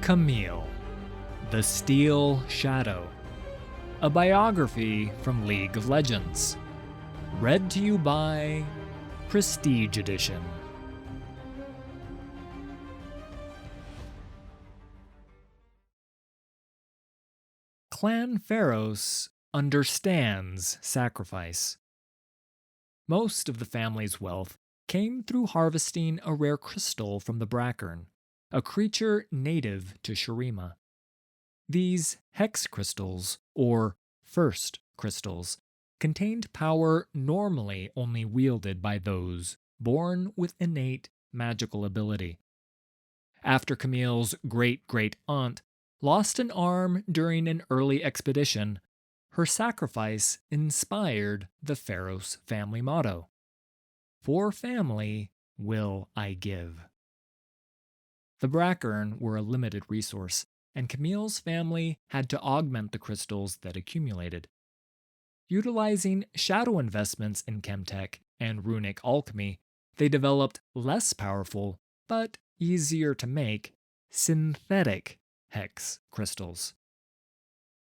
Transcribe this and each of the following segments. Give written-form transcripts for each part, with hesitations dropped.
Camille, The Steel Shadow, a biography from League of Legends. Read to you by Prestige Edition. Clan Pharos understands sacrifice. Most of the family's wealth came through harvesting a rare crystal from the Brackern, a creature native to Shurima. These hex crystals, or first crystals, contained power normally only wielded by those born with innate magical ability. After Camille's great-great-aunt lost an arm during an early expedition, her sacrifice inspired the Pharos family motto, "For family will I give." The Brackern were a limited resource, and Camille's family had to augment the crystals that accumulated. Utilizing shadow investments in chemtech and runic alchemy, they developed less powerful, but easier to make, synthetic hex crystals.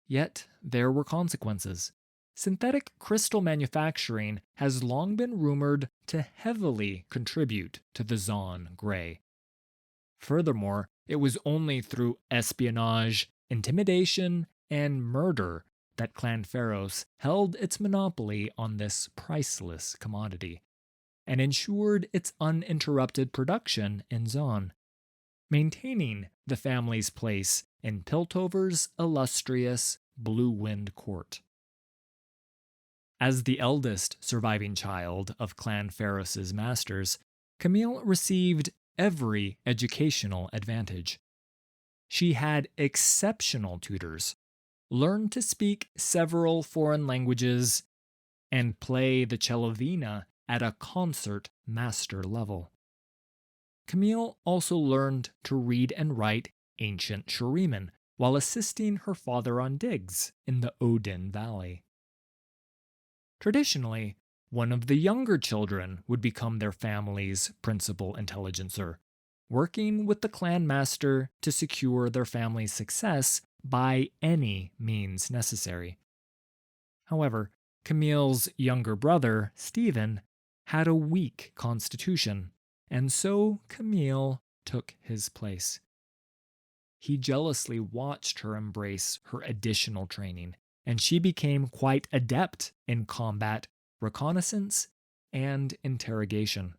Yet there were consequences. Synthetic crystal manufacturing has long been rumored to heavily contribute to the Zon Grey. Furthermore, it was only through espionage, intimidation, and murder that Clan Pharos held its monopoly on this priceless commodity, and ensured its uninterrupted production in Zon, maintaining the family's place in Piltover's illustrious Blue Wind Court. As the eldest surviving child of Clan Pharos' masters, Camille received every educational advantage. She had exceptional tutors, learned to speak several foreign languages, and play the celovina at a concert master level. Camille also learned to read and write ancient Shuriman while assisting her father on digs in the Odin Valley. Traditionally, one of the younger children would become their family's principal intelligencer, working with the clan master to secure their family's success by any means necessary. However, Camille's younger brother, Stephen, had a weak constitution, and so Camille took his place. He jealously watched her embrace her additional training, and she became quite adept in combat, reconnaissance, and interrogation.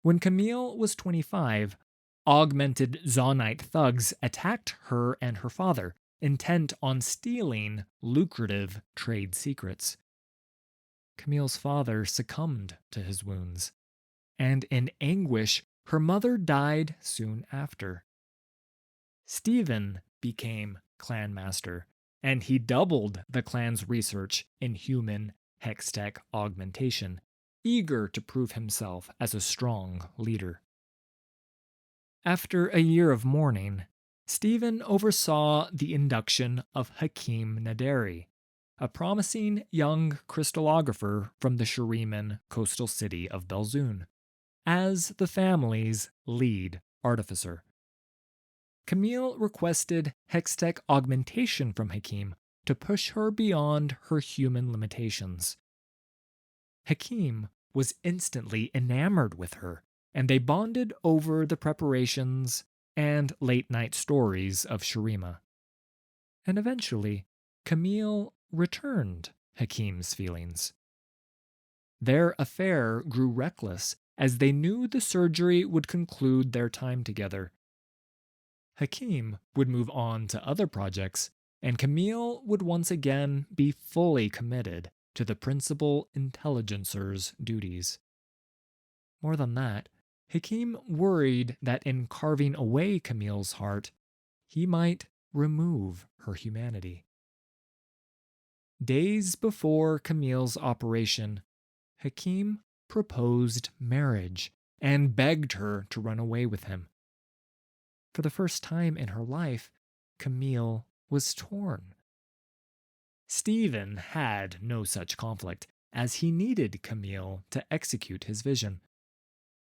When Camille was 25, augmented Zonite thugs attacked her and her father, intent on stealing lucrative trade secrets. Camille's father succumbed to his wounds, and in anguish, her mother died soon after. Stephen became clan master, and he doubled the clan's research in human hextech augmentation, eager to prove himself as a strong leader. After a year of mourning, Stephen oversaw the induction of Hakim Naderi, a promising young crystallographer from the Shuriman coastal city of Belzoon, as the family's lead artificer. Camille requested hextech augmentation from Hakim to push her beyond her human limitations. Hakim was instantly enamored with her, and they bonded over the preparations and late-night stories of Shurima. And eventually, Camille returned Hakim's feelings. Their affair grew reckless as they knew the surgery would conclude their time together. Hakim would move on to other projects, and Camille would once again be fully committed to the principal intelligencer's duties. More than that, Hakim worried that in carving away Camille's heart, he might remove her humanity. Days before Camille's operation, Hakim proposed marriage and begged her to run away with him. For the first time in her life, Camille was torn. Stephen had no such conflict, as he needed Camille to execute his vision.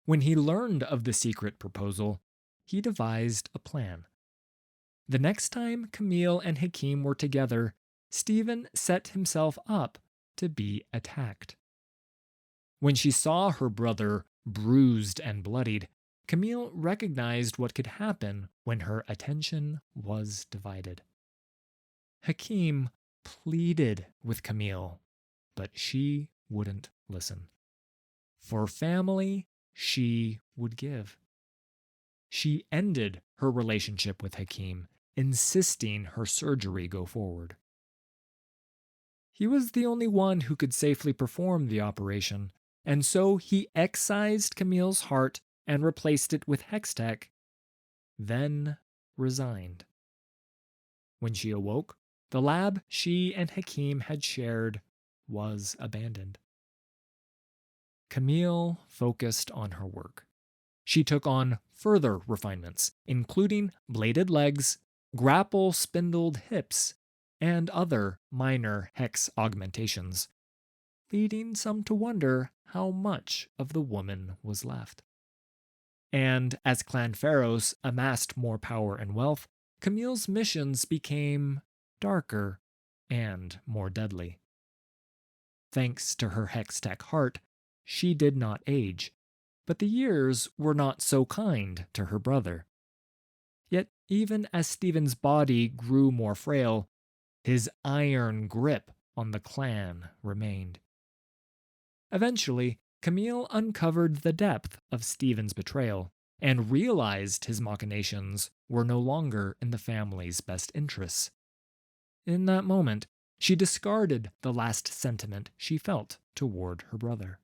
When he learned of the secret proposal, he devised a plan. The next time Camille and Hakim were together, Stephen set himself up to be attacked. When she saw her brother bruised and bloodied, Camille recognized what could happen when her attention was divided. Hakim pleaded with Camille, but she wouldn't listen. For family, she would give. She ended her relationship with Hakim, insisting her surgery go forward. He was the only one who could safely perform the operation, and so he excised Camille's heart and replaced it with Hextech, then resigned. When she awoke, the lab she and Hakim had shared was abandoned. Camille focused on her work. She took on further refinements, including bladed legs, grapple-spindled hips, and other minor hex augmentations, leading some to wonder how much of the woman was left. And as Clan Pharos amassed more power and wealth, Camille's missions became darker and more deadly. Thanks to her Hextech heart, she did not age, but the years were not so kind to her brother. Yet even as Stephen's body grew more frail, his iron grip on the clan remained. Eventually, Camille uncovered the depth of Stephen's betrayal and realized his machinations were no longer in the family's best interests. In that moment, she discarded the last sentiment she felt toward her brother.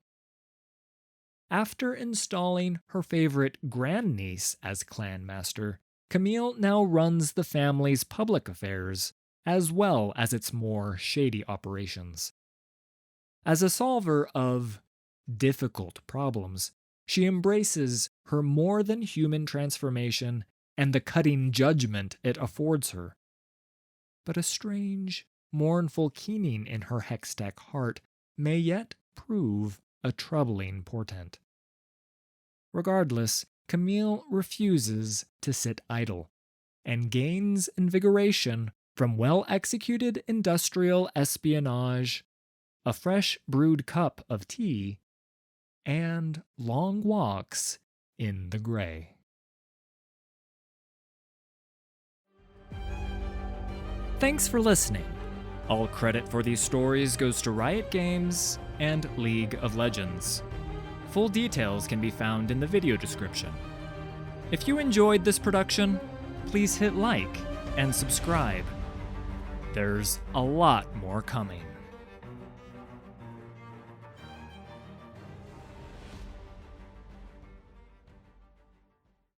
After installing her favorite grandniece as clan master, Camille now runs the family's public affairs, as well as its more shady operations. As a solver of difficult problems, she embraces her more-than-human transformation and the cutting judgment it affords her. But a strange, mournful keening in her Hextech heart may yet prove a troubling portent. Regardless, Camille refuses to sit idle, and gains invigoration from well-executed industrial espionage, a fresh brewed cup of tea, and long walks in the gray. Thanks for listening. All credit for these stories goes to Riot Games and League of Legends. Full details can be found in the video description. If you enjoyed this production, please hit like and subscribe. There's a lot more coming.